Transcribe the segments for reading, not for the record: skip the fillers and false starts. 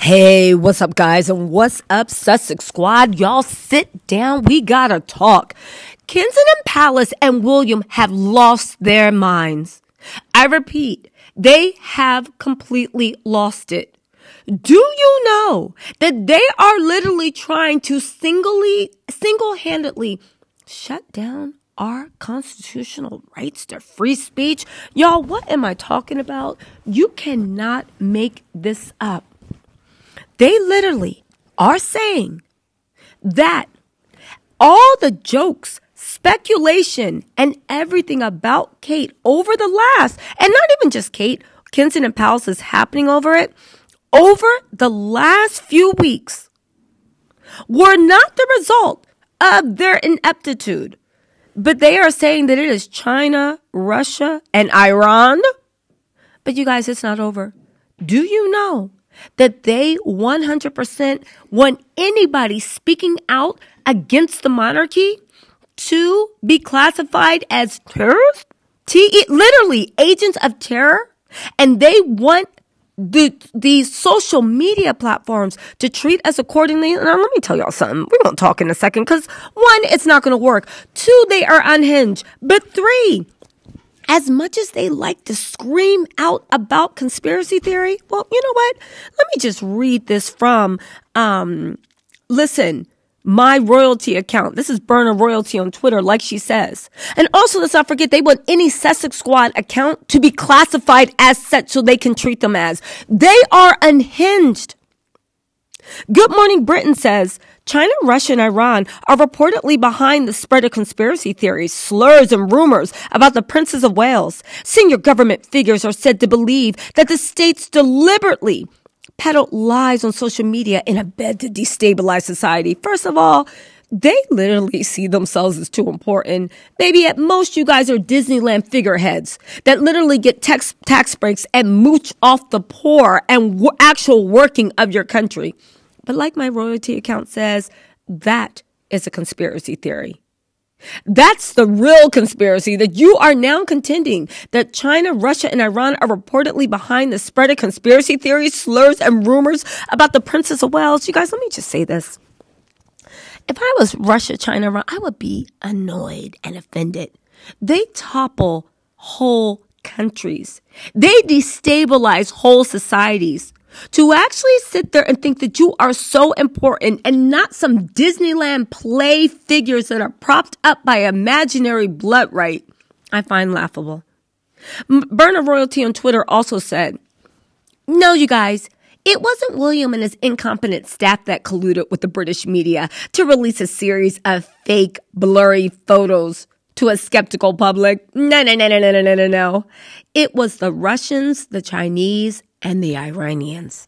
Hey, what's up, guys? And what's up, Sussex Squad? Y'all sit down. We gotta talk. Kensington Palace and William have lost their minds. I repeat, they have completely lost it. Do you know that they are literally trying to single-handedly shut down our constitutional rights to free speech? Y'all, what am I talking about? You cannot make this up. They literally are saying that all the jokes, speculation, and everything about Kate over the last, and not even just Kate, Kensington Palace is happening over it, over the last few weeks, were not the result of their ineptitude. But they are saying that it is China, Russia, and Iran. But you guys, it's not over. Do you know that they 100% want anybody speaking out against the monarchy to be classified as terrorists? Literally agents of terror. And they want these social media platforms to treat us accordingly. Now, let me tell y'all something. We won't talk in a second because, one, it's not going to work. Two, they are unhinged. But three, as much as they like to scream out about conspiracy theory, well, you know what? Let me just read this from, my royalty account. This is Burner Royalty on Twitter, like she says. And also, let's not forget, they want any Sussex Squad account to be classified as such so they can treat them as. They are unhinged. Good Morning Britain says, China, Russia, and Iran are reportedly behind the spread of conspiracy theories, slurs, and rumors about the Princess of Wales. Senior government figures are said to believe that the states deliberately peddle lies on social media in a bid to destabilize society. First of all, they literally see themselves as too important. Maybe at most you guys are Disneyland figureheads that literally get tax breaks and mooch off the poor and actual working of your country. But like my royalty account says, that is a conspiracy theory. That's the real conspiracy, that you are now contending that China, Russia, and Iran are reportedly behind the spread of conspiracy theories, slurs, and rumors about the Princess of Wales. You guys, let me just say this. If I was Russia, China, Iran, I would be annoyed and offended. They topple whole countries. They destabilize whole societies. To actually sit there and think that you are so important and not some Disneyland play figures that are propped up by imaginary blood right, I find laughable. Burner Royalty on Twitter also said, no, you guys, it wasn't William and his incompetent staff that colluded with the British media to release a series of fake, blurry photos to a skeptical public. No. It was the Russians, the Chinese, and the Iranians.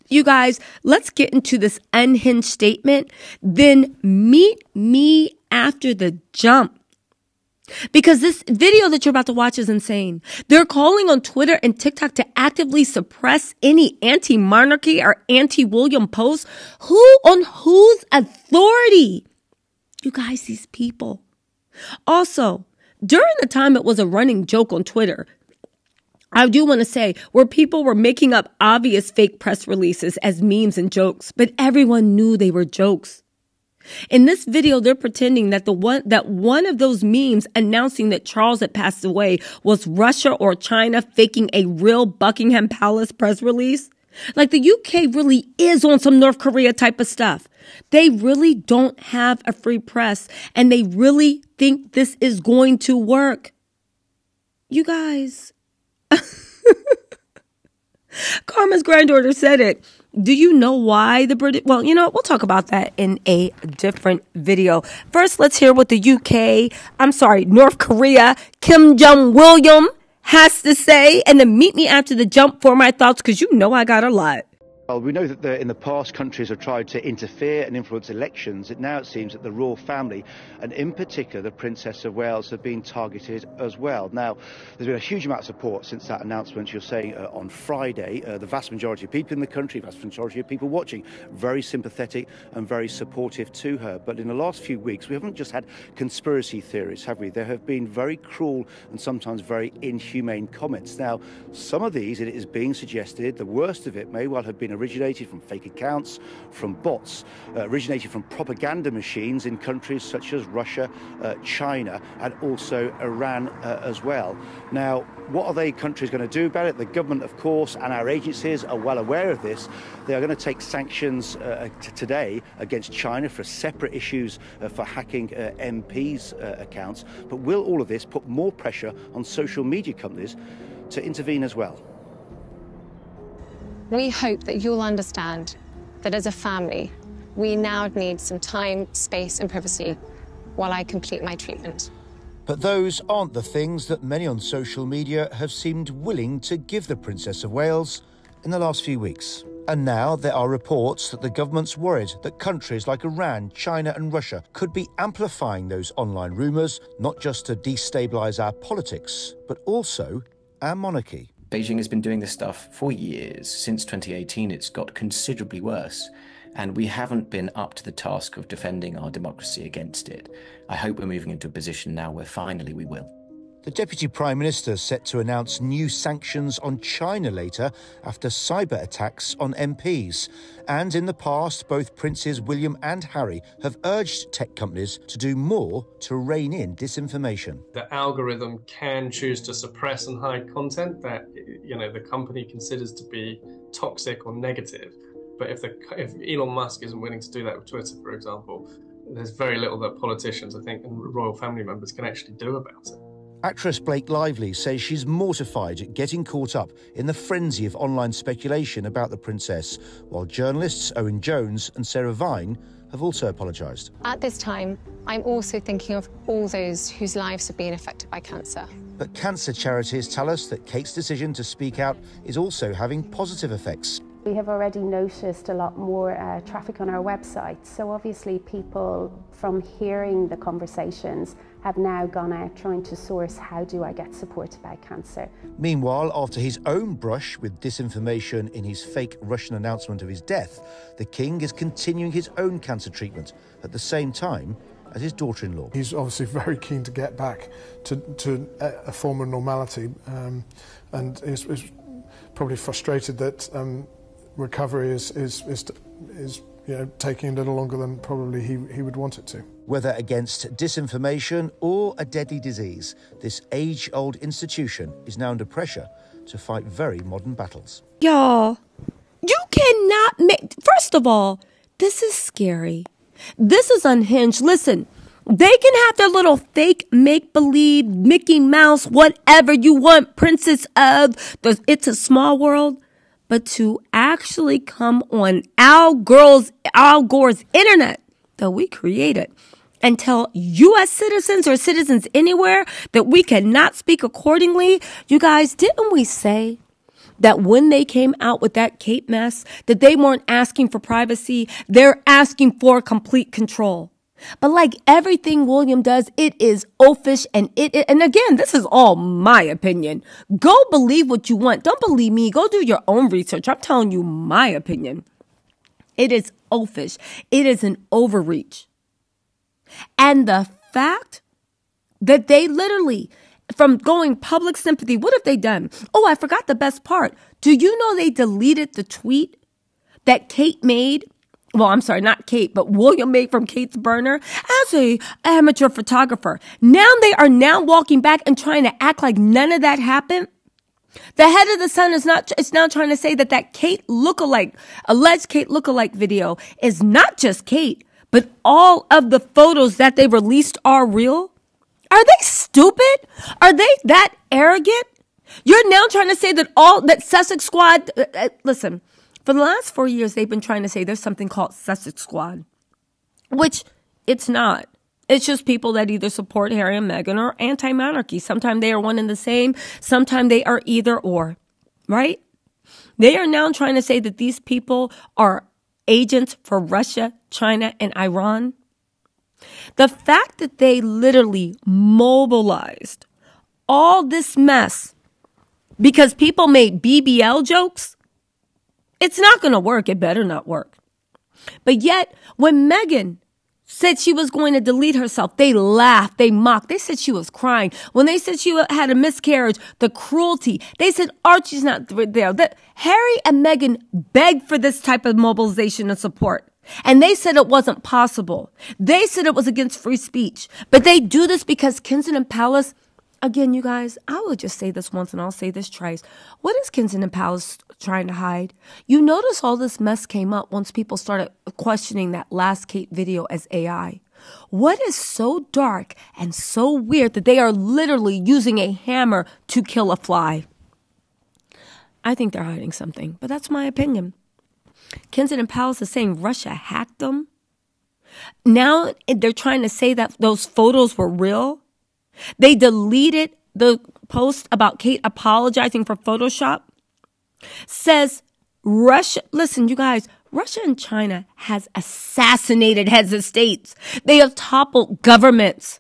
You guys, let's get into this unhinged statement. Then meet me after the jump. Because this video that you're about to watch is insane. They're calling on Twitter and TikTok to actively suppress any anti-monarchy or anti-William posts. On whose authority? You guys, these people. Also, during the time it was a running joke on Twitter, I do want to say where people were making up obvious fake press releases as memes and jokes, but everyone knew they were jokes. In this video, they're pretending that one of those memes announcing that Charles had passed away was Russia or China faking a real Buckingham Palace press release. Like the UK really is on some North Korea type of stuff. They really don't have a free press and they really think this is going to work. You guys. Karma's granddaughter said it. Do you know why the British? Well, you know, we'll talk about that in a different video. First, let's hear what the North Korea, Kim Jong-William has to say. And then meet me after the jump for my thoughts, because you know I got a lot. Well, we know that in the past countries have tried to interfere and influence elections. Now it seems that the royal family, and in particular the Princess of Wales, have been targeted as well. Now, there's been a huge amount of support since that announcement, you're saying, on Friday. The vast majority of people in the country, vast majority of people watching, very sympathetic and very supportive to her. But in the last few weeks, we haven't just had conspiracy theories, have we? There have been very cruel and sometimes very inhumane comments. Now, some of these, it is being suggested, the worst of it may well have been originated from fake accounts, from bots, originated from propaganda machines in countries such as Russia, China, and also Iran as well. Now, what are they countries going to do about it? The government, of course, and our agencies are well aware of this. They are going to take sanctions today against China for separate issues for hacking MPs' accounts. But will all of this put more pressure on social media companies to intervene as well? We hope that you'll understand that as a family, we now need some time, space and privacy while I complete my treatment. But those aren't the things that many on social media have seemed willing to give the Princess of Wales in the last few weeks. And now there are reports that the government's worried that countries like Iran, China and Russia could be amplifying those online rumours, not just to destabilise our politics, but also our monarchy. Beijing has been doing this stuff for years. Since 2018, it's got considerably worse, and we haven't been up to the task of defending our democracy against it. I hope we're moving into a position now where finally we will. The Deputy Prime Minister is set to announce new sanctions on China later after cyber attacks on MPs. And in the past, both Princes William and Harry have urged tech companies to do more to rein in disinformation. The algorithm can choose to suppress and hide content that, the company considers to be toxic or negative. But if Elon Musk isn't willing to do that with Twitter, for example, there's very little that politicians, I think, and royal family members can actually do about it. Actress Blake Lively says she's mortified at getting caught up in the frenzy of online speculation about the princess, while journalists Owen Jones and Sarah Vine have also apologised. At this time, I'm also thinking of all those whose lives have been affected by cancer. But cancer charities tell us that Kate's decision to speak out is also having positive effects. We have already noticed a lot more traffic on our website, so obviously people from hearing the conversations have now gone out trying to source how do I get support about cancer. Meanwhile, after his own brush with disinformation in his fake Russian announcement of his death, the King is continuing his own cancer treatment at the same time as his daughter-in-law. He's obviously very keen to get back to a form of normality and is probably frustrated that recovery is taking a little longer than probably he would want it to. Whether against disinformation or a deadly disease, this age-old institution is now under pressure to fight very modern battles. Y'all, you cannot make... First of all, this is scary. This is unhinged. Listen, they can have their little fake make-believe, Mickey Mouse, whatever you want, princess of the It's a Small World. But to actually come on Al Gore's internet that we created and tell U.S. citizens or citizens anywhere that we cannot speak accordingly, you guys, didn't we say that when they came out with that Kate mess, that they weren't asking for privacy, they're asking for complete control? But like everything William does, it is oafish and and again, this is all my opinion. Go believe what you want. Don't believe me. Go do your own research. I'm telling you my opinion. It is oafish. It is an overreach. And the fact that they literally, from going public sympathy, what have they done? Oh, I forgot the best part. Do you know they deleted the tweet that Kate made? Well, I'm sorry, not Kate, but William made from Kate's burner as a amateur photographer. Now they are now walking back and trying to act like none of that happened. The head of the Sun is now trying to say that Kate lookalike, alleged Kate lookalike video is not just Kate, but all of the photos that they released are real. Are they stupid? Are they that arrogant? You're now trying to say that Sussex Squad, listen, for the last 4 years, they've been trying to say there's something called Sussex Squad, which it's not. It's just people that either support Harry and Meghan or anti-monarchy. Sometimes they are one and the same. Sometimes they are either or, right? They are now trying to say that these people are agents for Russia, China, and Iran. The fact that they literally mobilized all this mess because people made BBL jokes, it's not going to work. It better not work. But yet, when Meghan said she was going to delete herself, they laughed, they mocked. They said she was crying. When they said she had a miscarriage, the cruelty. They said Archie's not there. That Harry and Meghan begged for this type of mobilization and support. And they said it wasn't possible. They said it was against free speech. But they do this because Kensington Palace, again, you guys, I will just say this once and I'll say this twice. What is Kensington Palace trying to hide? You notice all this mess came up once people started questioning that last Kate video as AI. What is so dark and so weird that they are literally using a hammer to kill a fly? I think they're hiding something, but that's my opinion. Kensington Palace is saying Russia hacked them. Now they're trying to say that those photos were real. They deleted the post about Kate apologizing for Photoshop. Says Russia, listen, you guys, Russia and China has assassinated heads of states. They have toppled governments.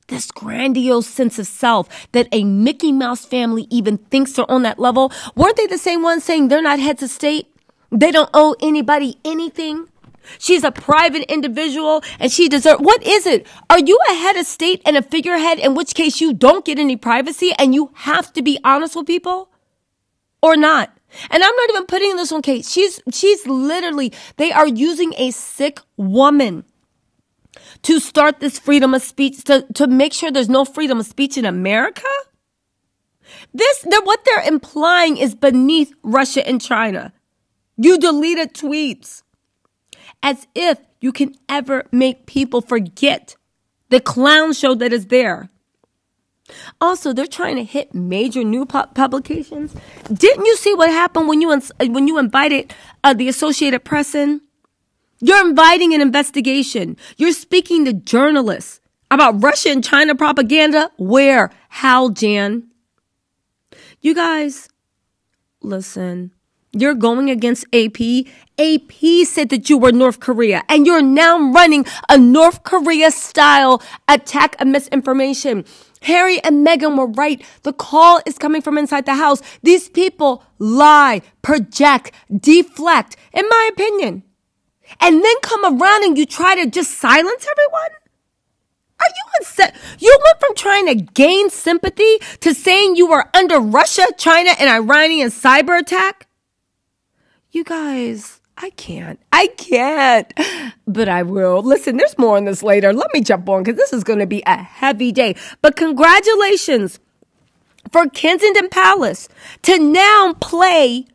This grandiose sense of self that a Mickey Mouse family even thinks they're on that level. Weren't they the same ones saying they're not heads of state? They don't owe anybody anything. She's a private individual and she deserves. What is it? Are you a head of state and a figurehead, in which case you don't get any privacy and you have to be honest with people? Or not? And I'm not even putting this on Kate. She's literally, they are using a sick woman to start this freedom of speech, to make sure there's no freedom of speech in America. What they're implying is beneath Russia and China. You deleted tweets. As if you can ever make people forget the clown show that is there. Also, they're trying to hit major new publications. Didn't you see what happened when you invited the Associated Press in? You're inviting an investigation. You're speaking to journalists about Russia and China propaganda. Where? How, Jan? You guys, listen. You're going against AP. AP said that you were North Korea, and you're now running a North Korea-style attack of misinformation. Harry and Meghan were right. The call is coming from inside the house. These people lie, project, deflect, in my opinion. And then come around and you try to just silence everyone? Are you upset? You went from trying to gain sympathy to saying you were under Russia, China, and Iranian cyber attack? You guys, I can't, but I will. Listen, there's more on this later. Let me jump on because this is going to be a heavy day. But congratulations for Kensington Palace to now play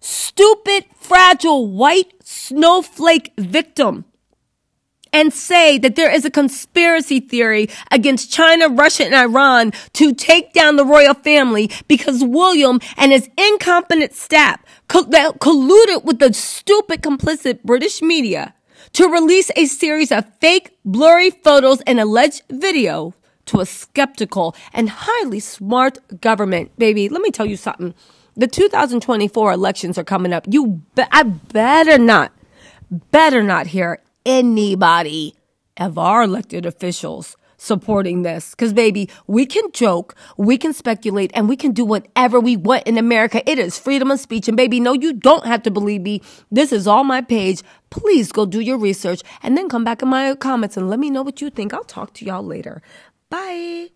stupid, fragile, white snowflake victim and say that there is a conspiracy theory against China, Russia, and Iran to take down the royal family because William and his incompetent staff colluded with the stupid, complicit British media to release a series of fake, blurry photos and alleged video to a skeptical and highly smart government. Baby, let me tell you something. The 2024 elections are coming up. I better not hear anybody of our elected officials supporting this. Because, baby, we can joke, we can speculate, and we can do whatever we want in America. It is freedom of speech. And, baby, no, you don't have to believe me. This is all my page. Please go do your research and then come back in my comments and let me know what you think. I'll talk to y'all later. Bye.